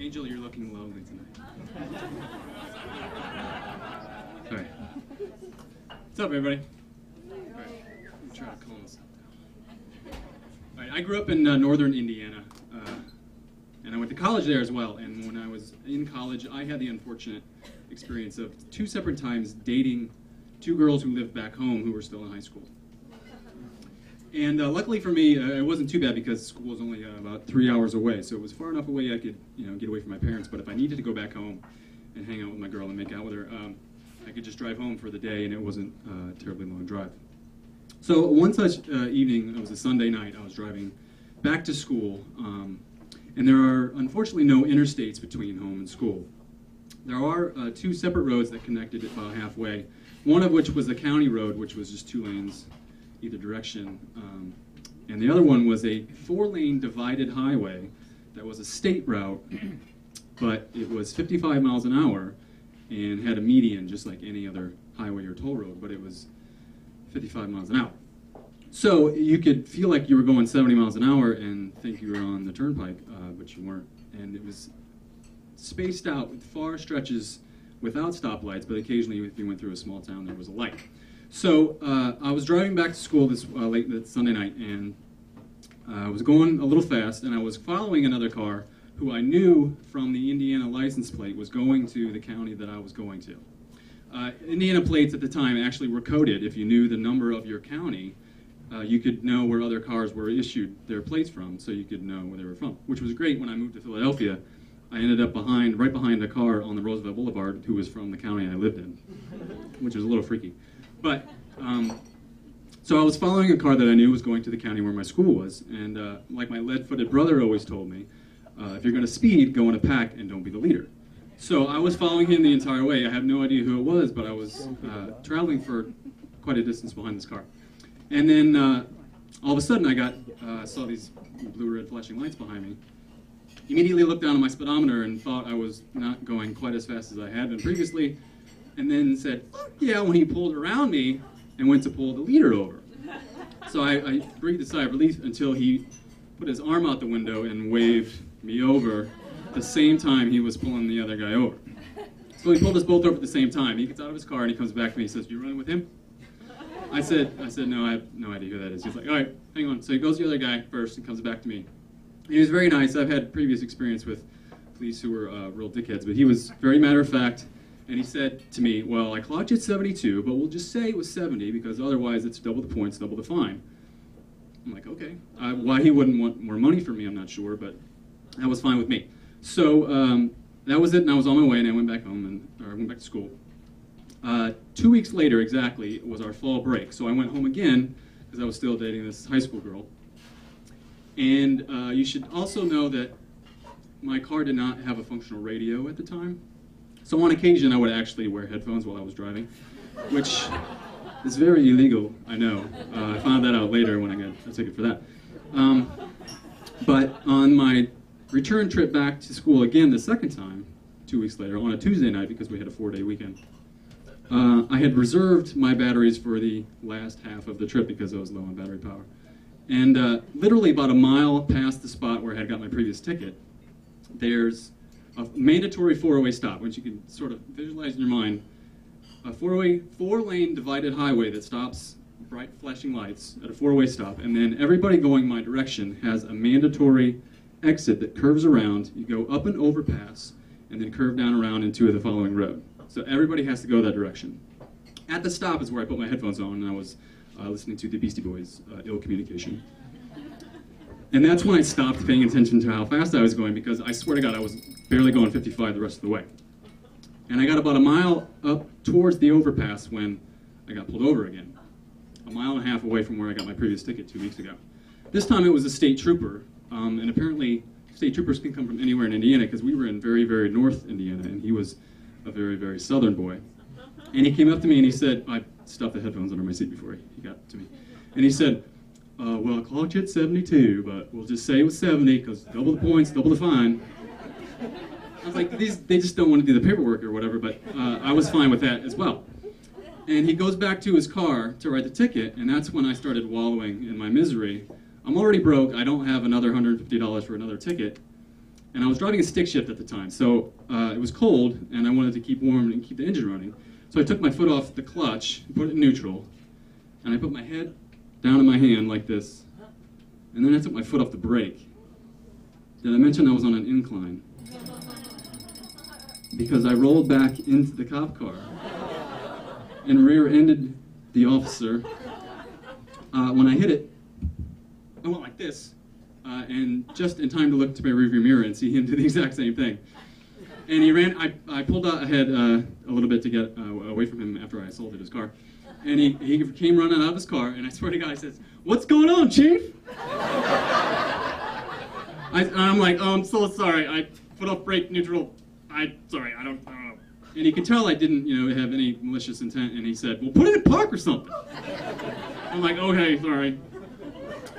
Angel, you're looking lonely tonight. Sorry. What's up, everybody? All right, let me try to calm this down. All right, I grew up in northern Indiana, and I went to college there as well. And when I was in college, I had the unfortunate experience of 2 separate times dating 2 girls who lived back home who were still in high school. And luckily for me, it wasn't too bad because school was only about 3 hours away, so it was far enough away I could, get away from my parents. But if I needed to go back home and hang out with my girl and make out with her, I could just drive home for the day, and it wasn't a terribly long drive. So one such evening, it was a Sunday night, I was driving back to school, and there are unfortunately no interstates between home and school. There are 2 separate roads that connected it about halfway, one of which was the county road, which was just 2 lanes either direction, and the other one was a 4-lane divided highway that was a state route, but it was 55 miles an hour and had a median just like any other highway or toll road, but it was 55 miles an hour. So you could feel like you were going 70 miles an hour and think you were on the turnpike, but you weren't. And it was spaced out with far stretches without stoplights, but occasionally if you went through a small town, there was a light. So I was driving back to school this late that Sunday night, and I was going a little fast, and I was following another car who I knew from the Indiana license plate was going to the county that I was going to. Indiana plates at the time actually were coded. If you knew the number of your county, you could know where other cars were issued their plates from, so you could know where they were from, which was great. When I moved to Philadelphia, I ended up right behind a car on the Roosevelt Boulevard who was from the county I lived in, which was a little freaky. But, so I was following a car that I knew was going to the county where my school was, and like my lead-footed brother always told me, if you're going to speed, go in a pack and don't be the leader. So I was following him the entire way. I have no idea who it was, but I was traveling for quite a distance behind this car. And then all of a sudden I saw these blue-red flashing lights behind me. Immediately looked down at my speedometer and thought I was not going quite as fast as I had been previously, and then said, oh, yeah, when he pulled around me and went to pull the leader over. So I breathed a sigh of relief until he put his arm out the window and waved me over at the same time he was pulling the other guy over. So he pulled us both over at the same time. He gets out of his car and he comes back to me and says, you running with him? I said, no, I have no idea who that is. He's like, all right, hang on. So he goes to the other guy first and comes back to me. And he was very nice. I've had previous experience with police who were real dickheads, but he was very matter-of-fact. And he said to me, well, I clocked you at 72, but we'll just say it was 70 because otherwise it's double the points, double the fine. I'm like, okay. Why he wouldn't want more money from me, I'm not sure, but that was fine with me. So that was it, and I was on my way, and I went back home, or I went back to school. 2 weeks later, exactly, was our fall break. So I went home again because I was still dating this high school girl. And you should also know that my car did not have a functional radio at the time. So on occasion, I would actually wear headphones while I was driving, which is very illegal, I know. I found that out later when I got a ticket for that. But on my return trip back to school again the second time, 2 weeks later, on a Tuesday night, because we had a 4-day weekend, I had reserved my batteries for the last half of the trip because I was low on battery power. And literally about a mile past the spot where I had got my previous ticket, there's a mandatory 4-way stop, which you can sort of visualize in your mind. A 4-lane divided highway that stops bright flashing lights at a 4-way stop, and then everybody going my direction has a mandatory exit that curves around. You go up an overpass and then curve down around into the following road. So everybody has to go that direction. At the stop is where I put my headphones on, and I was listening to the Beastie Boys' Ill Communication. And that's when I stopped paying attention to how fast I was going, because I swear to God, I was barely going 55 the rest of the way. And I got about a mile up towards the overpass when I got pulled over again. A mile and a half away from where I got my previous ticket 2 weeks ago. This time it was a state trooper, and apparently state troopers can come from anywhere in Indiana, because we were in very, very north Indiana, and he was a very, very southern boy. And he came up to me and he said, I stuffed the headphones under my seat before he got to me. And he said, well, I clocked you at 72, but we'll just say it was 70, because double the points, double the fine. I was like, they just don't want to do the paperwork or whatever, but I was fine with that as well. And he goes back to his car to write the ticket, and that's when I started wallowing in my misery. I'm already broke, I don't have another $150 for another ticket, And I was driving a stick shift at the time, so it was cold, and I wanted to keep warm and keep the engine running. So I took my foot off the clutch, put it in neutral, and I put my head down in my hand like this, and then I took my foot off the brake. Did I mention I was on an incline? Because I rolled back into the cop car and rear-ended the officer. When I hit it, I went like this, and just in time to look to my rearview mirror and see him do the exact same thing. And he ran. I pulled out ahead a little bit to get away from him after I assaulted his car. And he came running out of his car, and I swear to God, he says, "What's going on, Chief?" I'm like, "Oh, I'm so sorry. I put off brake neutral. Sorry, I don't know." And he could tell I didn't, have any malicious intent. And he said, "Well, put it in park or something." I'm like, "Okay, sorry."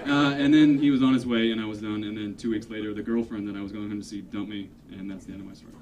And then he was on his way, and I was done. And then 2 weeks later, the girlfriend that I was going home to see dumped me, and that's the end of my story.